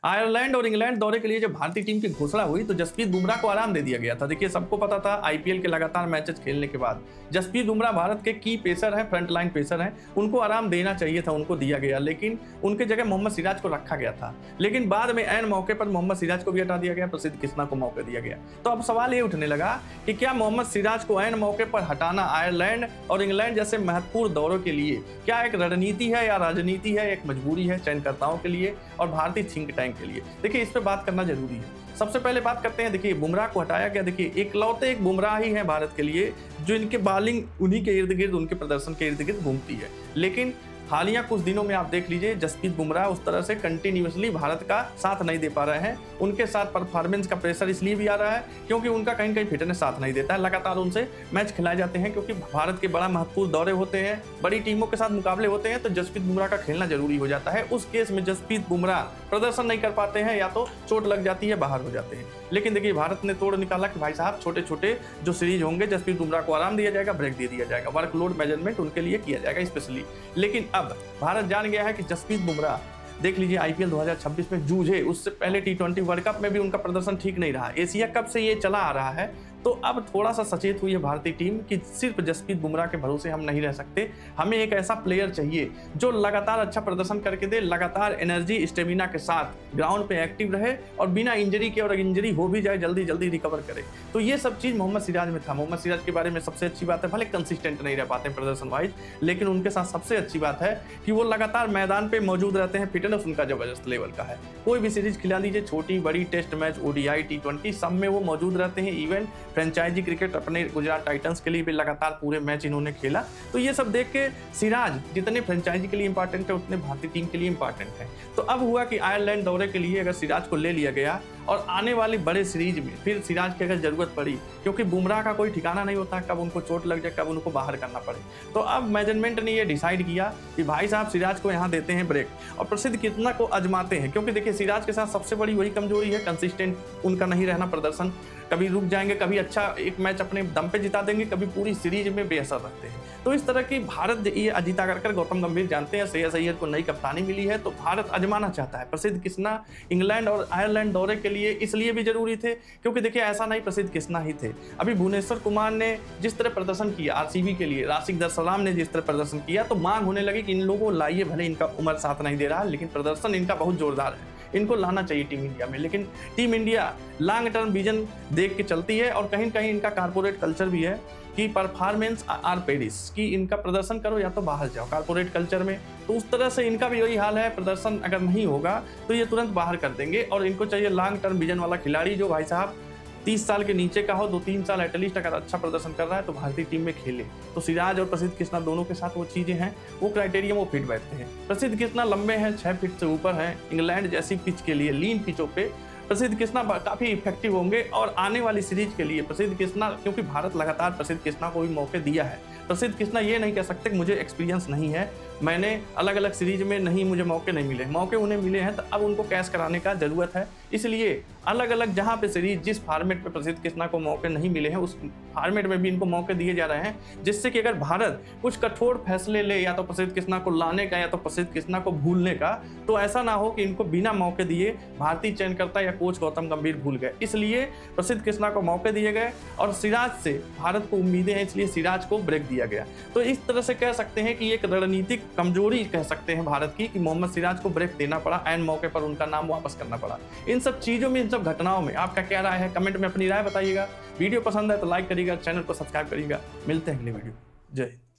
Ireland और England दौरे के लिए जब भारतीय टीम की घोषणा हुई तो जसप्रीत बुमराह को आराम दे दिया गया था। देखिए सबको पता था आईपीएल के लगातार मैचेस खेलने के बाद जसप्रीत बुमराह भारत के की पेसर हैं, फ्रंट लाइन पेसर हैं, उनको आराम देना चाहिए था, उनको दिया गया, लेकिन उनके जगह मोहम्मद सिराज को रखा गया था। लेकिन बाद में ऐन मौके पर मोहम्मद सिराज को भी हटा दिया गया, प्रसिद्ध कृष्णा को मौका दिया गया। तो अब सवाल ये उठने लगा कि क्या मोहम्मद सिराज को ऐन मौके पर हटाना आयरलैंड और इंग्लैंड जैसे महत्वपूर्ण दौरों के लिए क्या एक रणनीति है या राजनीति है, एक मजबूरी है चयनकर्ताओं के लिए और भारतीय थिंक टैंक के लिए? देखिए इस पे बात करना जरूरी है। सबसे पहले बात करते हैं, देखिए बुमराह को हटाया गया। देखिए इकलौते एक बुमराह ही है भारत के लिए जो इनके बॉलिंग उन्हीं के इर्द गिर्द, उनके प्रदर्शन के इर्द गिर्द घूमती है। लेकिन हालिया कुछ दिनों में आप देख लीजिए जसप्रीत बुमराह उस तरह से कंटिन्यूअसली भारत का साथ नहीं दे पा रहे हैं। उनके साथ परफॉर्मेंस का प्रेशर इसलिए भी आ रहा है क्योंकि उनका कहीं कहीं फिटनेस साथ नहीं देता है। लगातार उनसे मैच खिलाए जाते हैं क्योंकि भारत के बड़ा महत्वपूर्ण दौरे होते हैं, बड़ी टीमों के साथ मुकाबले होते हैं, तो जसप्रीत बुमराह का खेलना जरूरी हो जाता है। उस केस में जसप्रीत बुमराह प्रदर्शन नहीं कर पाते हैं, या तो चोट लग जाती है, बाहर हो जाते हैं। लेकिन देखिए भारत ने तोड़ निकाला कि भाई साहब छोटे छोटे जो सीरीज होंगे जसप्रीत बुमराह को आराम दिया जाएगा, ब्रेक दे दिया जाएगा, वर्कलोड मेजरमेंट उनके लिए किया जाएगा स्पेशली। लेकिन अब भारत जान गया है कि जसप्रीत बुमराह देख लीजिए आईपीएल 2026 में जूझे, उससे पहले टी20 वर्ल्ड कप में भी उनका प्रदर्शन ठीक नहीं रहा, एशिया कप से ये चला आ रहा है। तो अब थोड़ा सा सचेत हुई है भारतीय टीम कि सिर्फ जसप्रीत बुमराह के भरोसे हम नहीं रह सकते, हमें एक ऐसा प्लेयर चाहिए जो लगातार अच्छा प्रदर्शन करके दे, लगातार एनर्जी स्टेमिना के साथ ग्राउंड पे एक्टिव रहे और बिना इंजरी के, और इंजरी हो भी जाए जल्दी जल्दी रिकवर करे। तो ये सब चीज़ मोहम्मद सिराज में था। मोहम्मद सिराज के बारे में सबसे अच्छी बात है, भले कंसिस्टेंट नहीं रह पाते प्रदर्शन वाइज, लेकिन उनके साथ सबसे अच्छी बात है कि वो लगातार मैदान पे मौजूद रहते हैं, फिटनेस उनका जबरदस्त लेवल का है। कोई भी सीरीज खिला दीजिए, छोटी बड़ी, टेस्ट मैच, ओडीआई, टी20, सब में वो मौजूद रहते हैं। इवन फ्रेंचाइजी क्रिकेट अपने गुजरात टाइटंस के लिए भी लगातार पूरे मैच इन्होंने खेला। तो ये सब देख के सिराज जितने फ्रेंचाइजी के लिए इंपॉर्टेंट है उतने भारतीय टीम के लिए इंपॉर्टेंट है। तो अब हुआ कि आयरलैंड दौरे के लिए अगर सिराज को ले लिया गया और आने वाली बड़े सीरीज में फिर सिराज की अगर जरूरत पड़ी, क्योंकि बुमराह का कोई ठिकाना नहीं होता, कब उनको चोट लग जाए, कब उनको बाहर करना पड़े, तो अब मैनेजमेंट ने ये डिसाइड किया कि भाई साहब सिराज को यहाँ देते हैं ब्रेक और प्रसिद्ध कृष्णा को आजमाते हैं। क्योंकि देखिए सिराज के साथ सबसे बड़ी वही कमजोरी है, कंसिस्टेंट उनका नहीं रहना प्रदर्शन। कभी रुक जाएंगे, कभी अच्छा एक मैच अपने दम पे जिता देंगे, कभी पूरी सीरीज में बेअसर रहते हैं। तो इस तरह की भारत ये अजीता कर गौतम गंभीर जानते हैं श्रेयस अय्यर को नई कप्तानी मिली है, तो भारत आजमाना चाहता है। प्रसिद्ध कृष्णा इंग्लैंड और आयरलैंड दौरे के लिए इसलिए भी जरूरी थे क्योंकि देखिए ऐसा नहीं प्रसिद्ध कृष्णा ही थे, अभी भुवनेश्वर कुमार ने जिस तरह प्रदर्शन किया आरसीबी के लिए, राशिक दरसलाम ने जिस तरह प्रदर्शन किया, तो मांग होने लगी कि इन लोगों को लाइए, भले इनका उम्र साथ नहीं दे रहा लेकिन प्रदर्शन इनका बहुत जोरदार है, इनको लाना चाहिए टीम इंडिया में। लेकिन team India long term vision देख के चलती है और कहीं कहीं इनका कारपोरेट कल्चर भी है कि परफॉर्मेंस आर पेरिस, कि इनका प्रदर्शन करो या तो बाहर जाओ कारपोरेट कल्चर में। तो उस तरह से इनका भी यही हाल है, प्रदर्शन अगर नहीं होगा तो ये तुरंत बाहर कर देंगे। और इनको चाहिए लॉन्ग टर्म विजन वाला खिलाड़ी जो भाई साहब 30 साल के नीचे का हो, 2-3 साल एटलीस्ट अगर अच्छा प्रदर्शन कर रहा है तो भारतीय टीम में खेले। तो सिराज और प्रसिद्ध कृष्णा दोनों के साथ वो चीज़ें हैं, वो क्राइटेरिया वो फिट बैठते हैं। प्रसिद्ध कृष्णा लंबे हैं, 6 फीट से ऊपर हैं, इंग्लैंड जैसी पिच के लिए, लीन पिचों पे प्रसिद्ध कृष्णा काफ़ी इफेक्टिव होंगे। और आने वाली सीरीज के लिए प्रसिद्ध कृष्णा, क्योंकि भारत लगातार प्रसिद्ध कृष्णा को भी मौके दिया है, प्रसिद्ध कृष्णा ये नहीं कह सकते कि मुझे एक्सपीरियंस नहीं है, मैंने अलग अलग सीरीज में नहीं, मुझे मौके नहीं मिले, मौके उन्हें मिले हैं, तो अब उनको कैश कराने का जरूरत है। इसलिए अलग अलग जहां पे सीरीज, जिस फॉर्मेट पे प्रसिद्ध कृष्णा को मौके नहीं मिले हैं उस फॉर्मेट में भी इनको मौके दिए जा रहे हैं, जिससे कि अगर भारत कुछ कठोर फैसले ले, या तो प्रसिद्ध कृष्णा को लाने का या तो प्रसिद्ध कृष्णा को भूलने का, तो ऐसा ना हो कि इनको बिना मौके दिए भारतीय चयनकर्ता या कोच गौतम गंभीर भूल गए। इसलिए प्रसिद्ध कृष्णा को मौके दिए गए और सिराज से भारत को उम्मीदें हैं, इसलिए सिराज को ब्रेक दिया गया। तो इस तरह से कह सकते हैं कि एक रणनीतिक कमजोरी कह सकते हैं भारत की कि मोहम्मद सिराज को ब्रेक देना पड़ा, ऐन मौके पर उनका नाम वापस करना पड़ा। इन सब चीजों में, इन सब घटनाओं में आपका क्या राय है, कमेंट में अपनी राय बताइएगा। वीडियो पसंद है तो लाइक करिएगा, चैनल को सब्सक्राइब करिएगा। मिलते हैं अगले वीडियो। जय हिंद।